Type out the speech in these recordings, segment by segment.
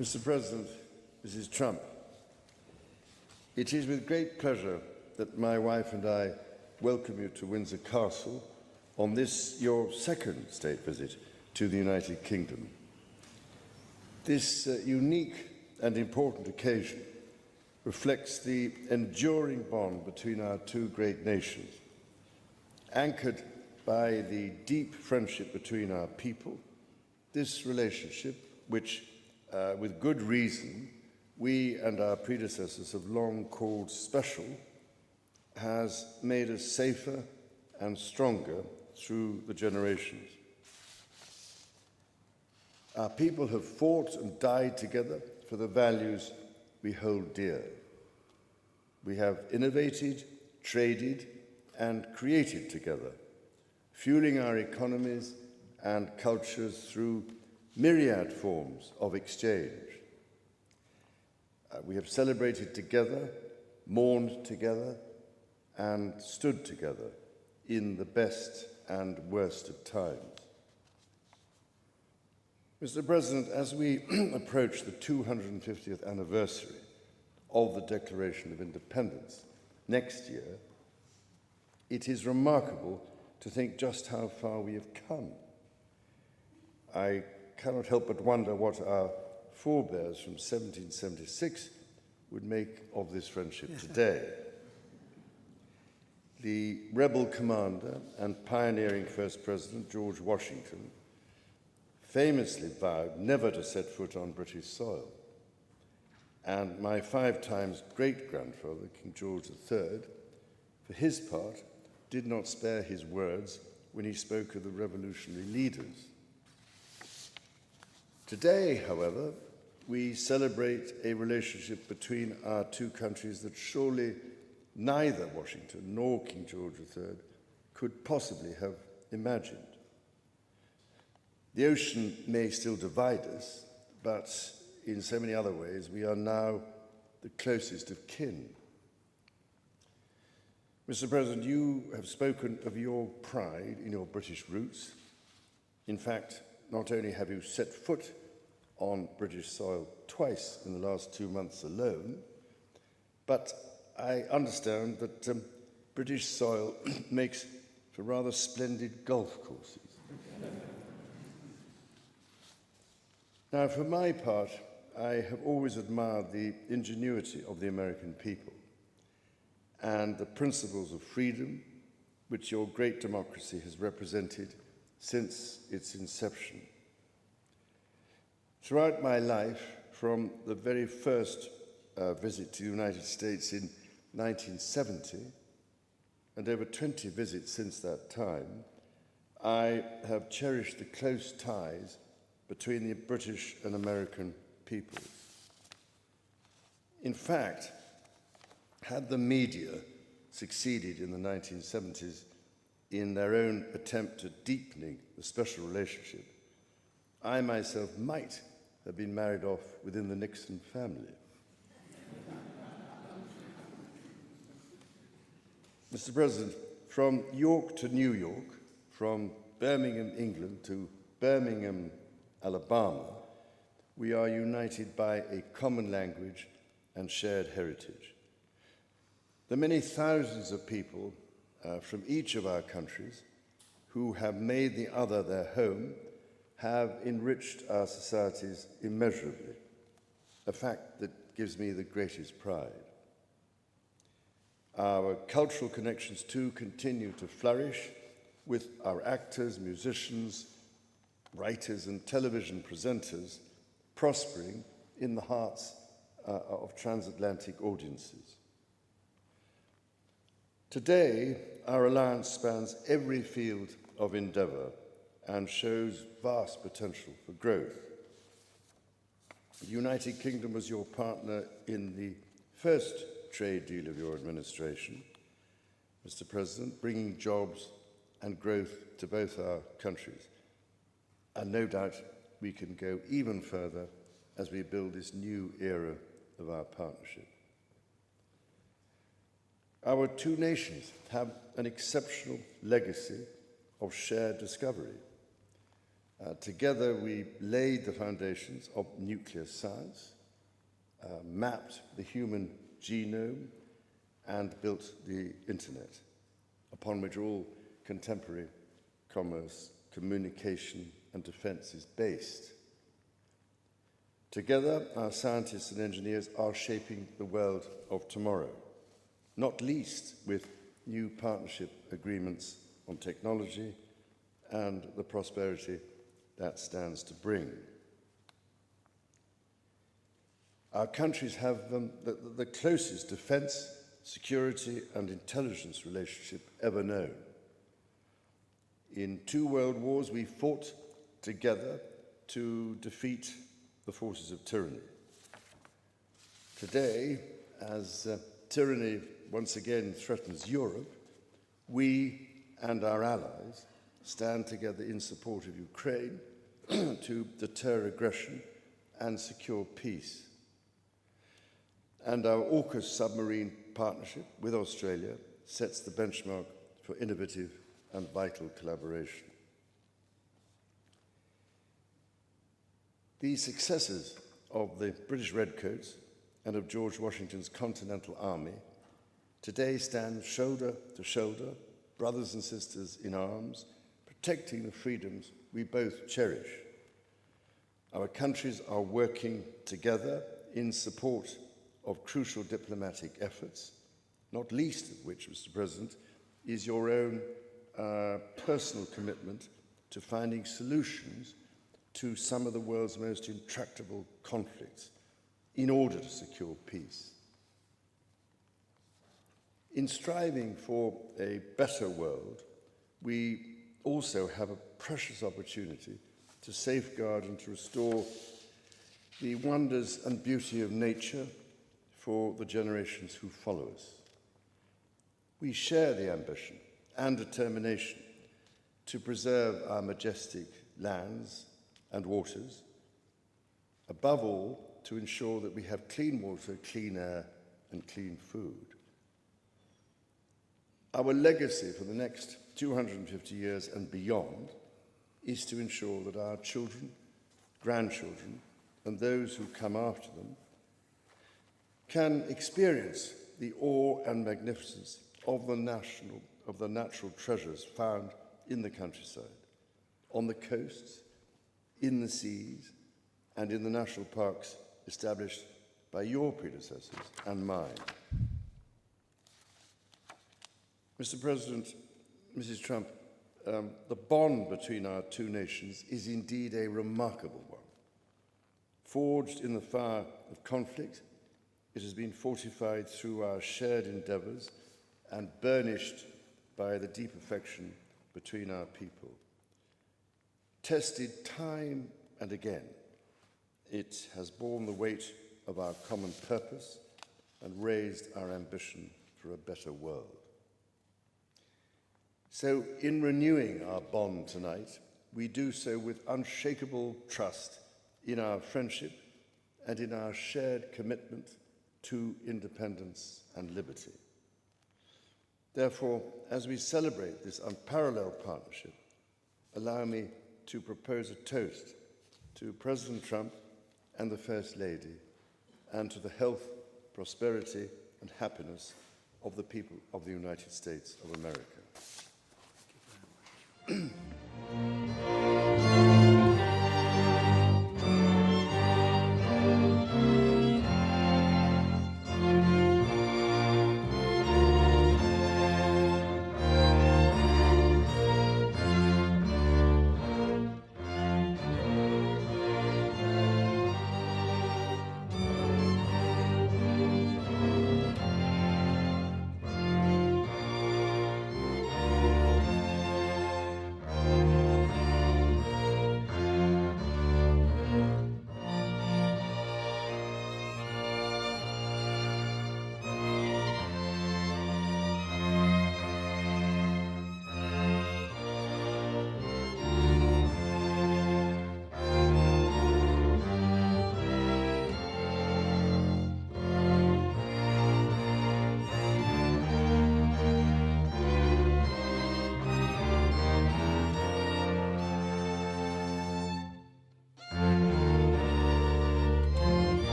Mr. President, Mrs. Trump, it is with great pleasure that my wife and I welcome you to Windsor Castle on this, your second state visit to the United Kingdom. This unique and important occasion reflects the enduring bond between our two great nations, anchored by the deep friendship between our people. This relationship, which, with good reason, we and our predecessors have long called special, has made us safer and stronger through the generations. Our people have fought and died together for the values we hold dear. We have innovated, traded, and created together, fueling our economies and cultures through myriad forms of exchange. We have celebrated together, mourned together, and stood together in the best and worst of times. Mr. President, as we approach the 250th anniversary of the Declaration of Independence next year, it is remarkable to think just how far we have come. I cannot help but wonder what our forebears from 1776 would make of this friendship today. The rebel commander and pioneering First President George Washington famously vowed never to set foot on British soil. And my 5 times great-grandfather, King George III, for his part, did not spare his words when he spoke of the revolutionary leaders. Today, however, we celebrate a relationship between our two countries that surely neither Washington nor King George III could possibly have imagined. The ocean may still divide us, but in so many other ways, we are now the closest of kin. Mr. President, you have spoken of your pride in your British roots. In fact, not only have you set foot on British soil twice in the last 2 months alone, but I understand that British soil makes for rather splendid golf courses. Now, for my part, I have always admired the ingenuity of the American people and the principles of freedom which your great democracy has represented since its inception. Throughout my life, from the very first visit to the United States in 1970, and over 20 visits since that time, I have cherished the close ties between the British and American peoples. In fact, had the media succeeded in the 1970s in their own attempt at deepening the special relationship, I myself might have been married off within the Nixon family. Mr. President, from York to New York, from Birmingham, England to Birmingham, Alabama, we are united by a common language and shared heritage. The many thousands of people from each of our countries who have made the other their home have enriched our societies immeasurably, a fact that gives me the greatest pride. Our cultural connections, too, continue to flourish with our actors, musicians, writers, and television presenters prospering in the hearts of transatlantic audiences. Today, our alliance spans every field of endeavour and shows vast potential for growth. The United Kingdom was your partner in the first trade deal of your administration, Mr. President, bringing jobs and growth to both our countries. And no doubt we can go even further as we build this new era of our partnership. Our two nations have an exceptional legacy of shared discovery. Together, we laid the foundations of nuclear science, mapped the human genome, and built the internet, upon which all contemporary commerce, communication, and defense is based. Together, our scientists and engineers are shaping the world of tomorrow, not least with new partnership agreements on technology and the prosperity that stands to bring. Our countries have the closest defense, security, and intelligence relationship ever known. In 2 world wars, we fought together to defeat the forces of tyranny. Today, as tyranny once again threatens Europe, we and our allies stand together in support of Ukraine to deter aggression and secure peace. And our AUKUS submarine partnership with Australia sets the benchmark for innovative and vital collaboration. The successes of the British Redcoats and of George Washington's Continental Army today stand shoulder to shoulder, brothers and sisters in arms, protecting the freedoms we both cherish. Our countries are working together in support of crucial diplomatic efforts, not least of which, Mr. President, is your own personal commitment to finding solutions to some of the world's most intractable conflicts in order to secure peace. In striving for a better world, we also have a precious opportunity to safeguard and to restore the wonders and beauty of nature for the generations who follow us. We share the ambition and determination to preserve our majestic lands and waters, above all, to ensure that we have clean water, clean air, and clean food. Our legacy for the next 250 years and beyond is to ensure that our children, grandchildren, and those who come after them can experience the awe and magnificence of the natural treasures found in the countryside, on the coasts, in the seas, and in the national parks established by your predecessors and mine. Mr. President, Mrs. Trump, the bond between our two nations is indeed a remarkable one. Forged in the fire of conflict, it has been fortified through our shared endeavours and burnished by the deep affection between our people. Tested time and again, it has borne the weight of our common purpose and raised our ambition for a better world. So, in renewing our bond tonight, we do so with unshakable trust in our friendship and in our shared commitment to independence and liberty. Therefore, as we celebrate this unparalleled partnership, allow me to propose a toast to President Trump and the First Lady, and to the health, prosperity, and happiness of the people of the United States of America.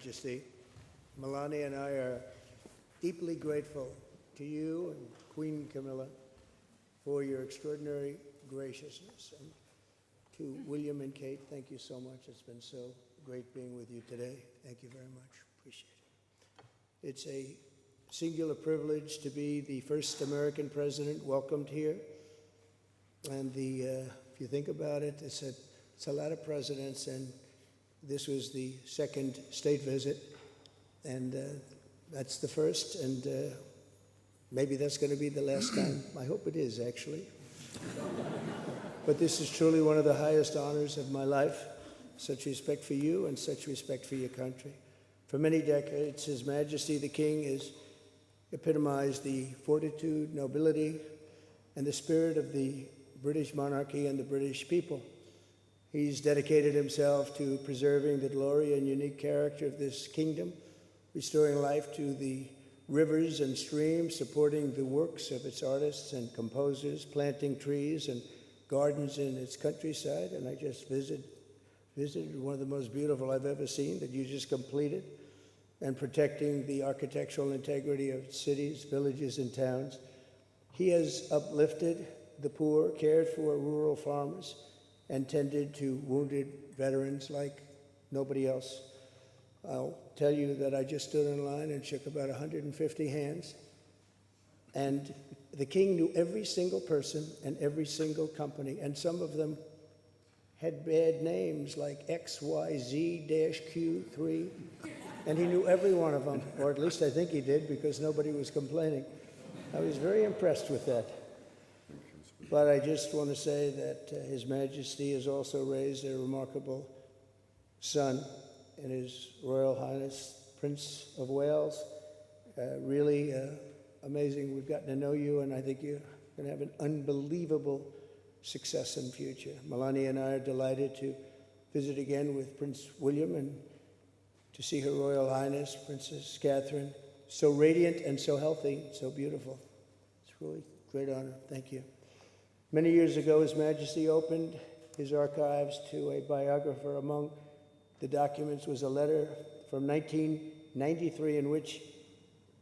Majesty. Melania and I are deeply grateful to you and Queen Camilla for your extraordinary graciousness. And to William and Kate, thank you so much. It's been so great being with you today. Thank you very much. Appreciate it. It's a singular privilege to be the first American president welcomed here. And if you think about it, it's a lot of presidents, and this was the second state visit, and that's the first, and maybe that's going to be the last time. I hope it is, actually. But this is truly one of the highest honors of my life. Such respect for you and such respect for your country. For many decades, His Majesty the King has epitomized the fortitude, nobility, and the spirit of the British monarchy and the British people. He's dedicated himself to preserving the glory and unique character of this kingdom, restoring life to the rivers and streams, supporting the works of its artists and composers, planting trees and gardens in its countryside. And I just visited one of the most beautiful I've ever seen that you just completed, and protecting the architectural integrity of cities, villages, and towns. He has uplifted the poor, cared for rural farmers, and tended to wounded veterans like nobody else. I'll tell you that I just stood in line and shook about 150 hands, and the king knew every single person and every single company, and some of them had bad names like XYZ-Q3, and he knew every one of them, or at least I think he did, because nobody was complaining. I was very impressed with that. But I just want to say that His Majesty has also raised a remarkable son in His Royal Highness, Prince of Wales. Really amazing. We've gotten to know you, and I think you're going to have an unbelievable success in the future. Melania and I are delighted to visit again with Prince William and to see Her Royal Highness, Princess Catherine, so radiant and so healthy, so beautiful. It's really a great honor. Thank you. Many years ago, His Majesty opened his archives to a biographer. Among the documents was a letter from 1993 in which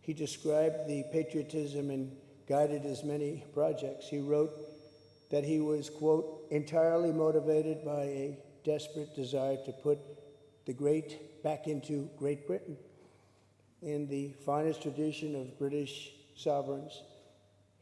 he described the patriotism and guided his many projects. He wrote that he was, quote, entirely motivated by a desperate desire to put the great back into Great Britain. In the finest tradition of British sovereigns,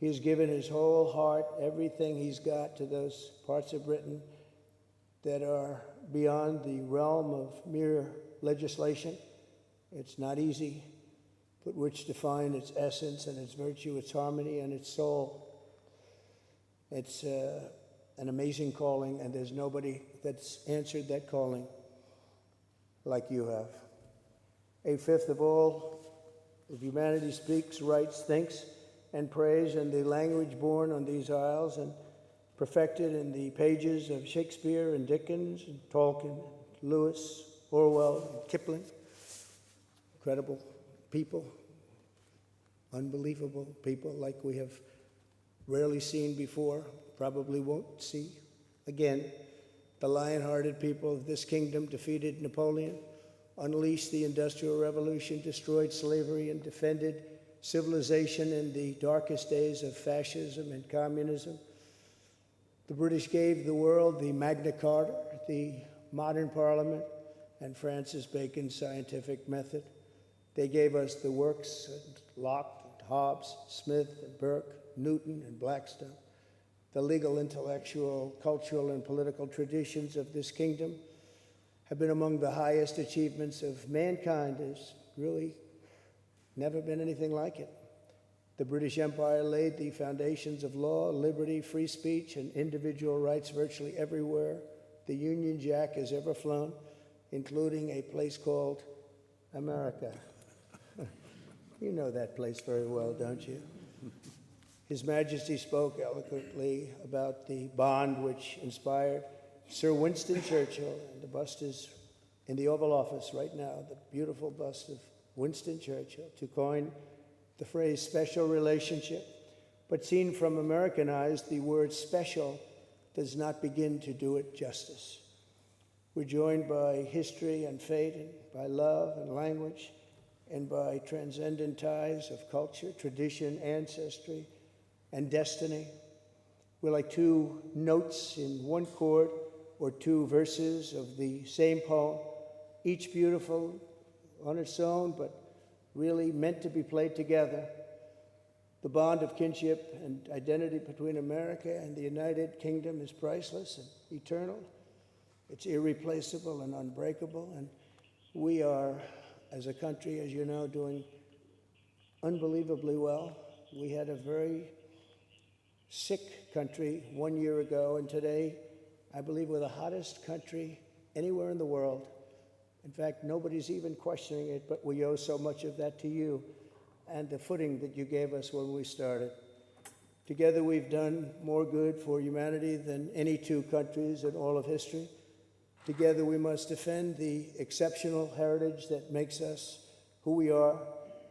he has given his whole heart, everything he's got, to those parts of Britain that are beyond the realm of mere legislation. It's not easy, but which define its essence and its virtue, its harmony, and its soul. It's an amazing calling, and there's nobody that's answered that calling like you have. A fifth of all of humanity speaks, writes, thinks, and prays in the language born on these isles and perfected in the pages of Shakespeare and Dickens and Tolkien, Lewis, Orwell, and Kipling. Incredible people, unbelievable people like we have rarely seen before, probably won't see again. The lion-hearted people of this kingdom defeated Napoleon, unleashed the Industrial Revolution, destroyed slavery, and defended civilization in the darkest days of fascism and communism. The British gave the world the Magna Carta, the modern parliament, and Francis Bacon's scientific method. They gave us the works of Locke, and Hobbes, Smith, and Burke, Newton, and Blackstone. The legal, intellectual, cultural, and political traditions of this kingdom have been among the highest achievements of mankind. There's really never been anything like it. The British Empire laid the foundations of law, liberty, free speech, and individual rights virtually everywhere the Union Jack has ever flown, including a place called America. You know that place very well, don't you? His Majesty spoke eloquently about the bond which inspired Sir Winston Churchill, and the bust is in the Oval Office right now, the beautiful bust of Winston Churchill, to coin the phrase special relationship. But seen from American eyes, the word special does not begin to do it justice. We're joined by history and fate, and by love and language, and by transcendent ties of culture, tradition, ancestry, and destiny. We're like two notes in one chord, or two verses of the same poem, each beautiful on its own, but really meant to be played together. The bond of kinship and identity between America and the United Kingdom is priceless and eternal. It's irreplaceable and unbreakable, and we are, as a country, as you know, doing unbelievably well. We had a very sick country 1 year ago, and today, I believe we're the hottest country anywhere in the world. In fact, nobody's even questioning it, but we owe so much of that to you and the footing that you gave us when we started. Together, we've done more good for humanity than any two countries in all of history. Together, we must defend the exceptional heritage that makes us who we are,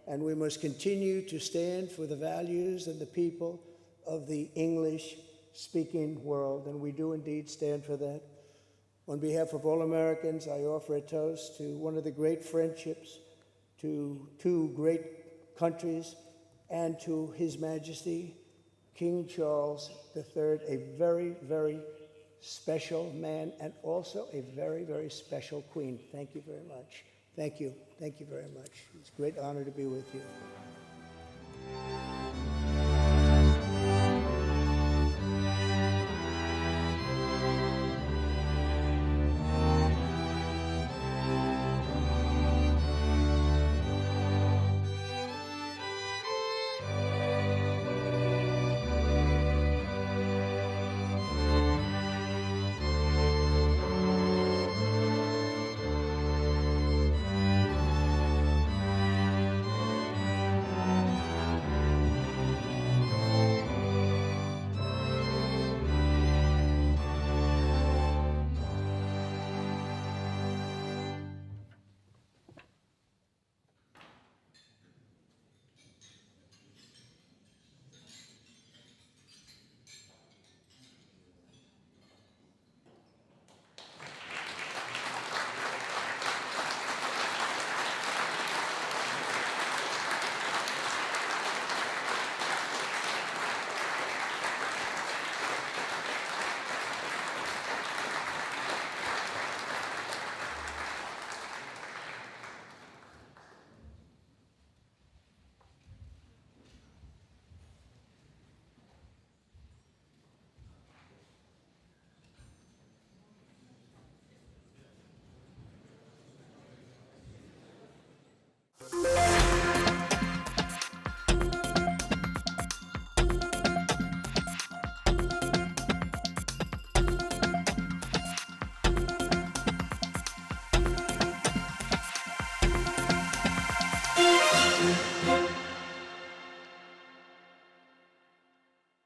and we must continue to stand for the values and the people of the English-speaking world, and we do indeed stand for that. On behalf of all Americans, I offer a toast to one of the great friendships, to two great countries, and to His Majesty, King Charles III, a very, very special man, and also a very, very special queen. Thank you very much. Thank you. Thank you very much. It's a great honor to be with you.